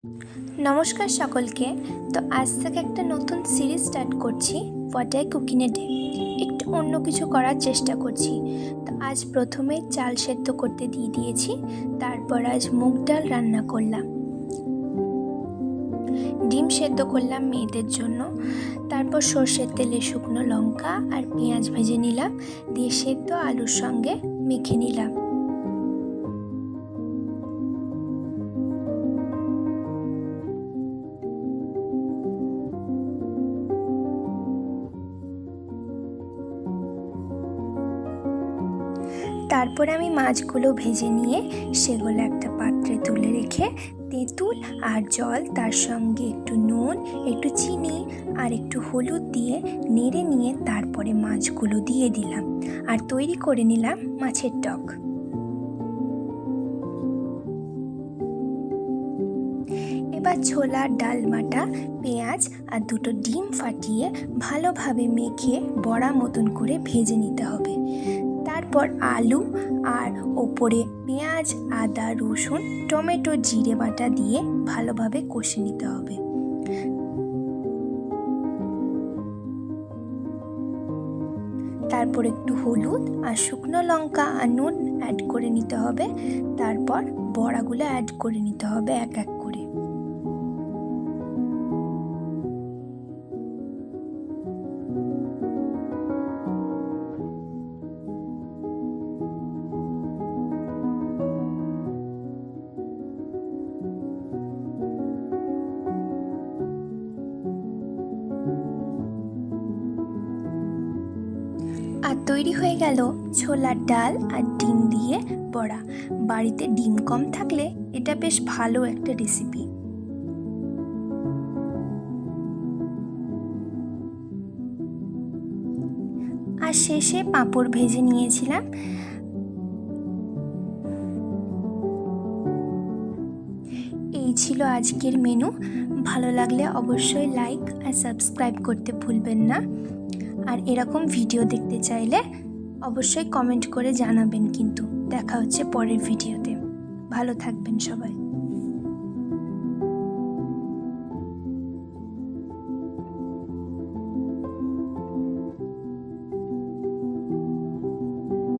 নমস্কার সকলকে। তো আজ থেকে একটা নতুন সিরিজ স্টার্ট করছি, what I cooking a day. একটু অন্য কিছু করার চেষ্টা করছি। তো আজ প্রথমে চাল সেদ্ধ করতে দিয়ে দিয়েছি, তারপর আজ মুগ ডাল রান্না করলাম, ডিম সেদ্ধ করলাম মেয়েদের জন্য, তারপর সর্ষের তেলে শুকনো লঙ্কা আর পেঁয়াজ ভেজে নিলাম, দিয়ে সেদ্ধ আলুর সঙ্গে মেখে নিলাম। তারপর আমি মাছগুলো ভেজে নিয়ে সেগুলো একটা পাত্রে তুলে রেখে তেঁতুল আর জল, তার সঙ্গে একটু নুন, একটু চিনি আর একটু হলুদ দিয়ে নেড়ে নিয়ে তারপরে মাছগুলো দিয়ে দিলাম আর তৈরি করে নিলাম মাছের টক। এবার ছোলার ডালমাটা, পেঁয়াজ আর দুটো ডিম ফাটিয়ে ভালোভাবে মেখে বড়া মতন করে ভেজে নিতে হবে। তারপর আলু আর ওপরে পেঁয়াজ, আদা, রসুন, টমেটো, জিরে বাটা দিয়ে ভালোভাবে কষে নিতে হবে। তারপর একটু হলুদ আর শুকনো লঙ্কা আর নুন অ্যাড করে নিতে হবে। তারপর বড়াগুলো অ্যাড করে নিতে হবে এক এক করে। আর তৈরি হয়ে গেল ছোলার ডাল আর ডিম দিয়ে বড়া। বাড়িতে ডিম কম থাকলে এটা বেশ ভালো একটা রেসিপি। আর শেষে পাঁপড় ভেজে নিয়েছিলাম। এই ছিল আজকের মেনু। ভালো লাগলে অবশ্যই লাইক আর সাবস্ক্রাইব করতে ভুলবেন না। আর এরকম ভিডিও দেখতে চাইলে অবশ্যই কমেন্ট করে জানাবেন। কিন্তু দেখা হচ্ছে পরের ভিডিওতে। ভালো থাকবেন সবাই।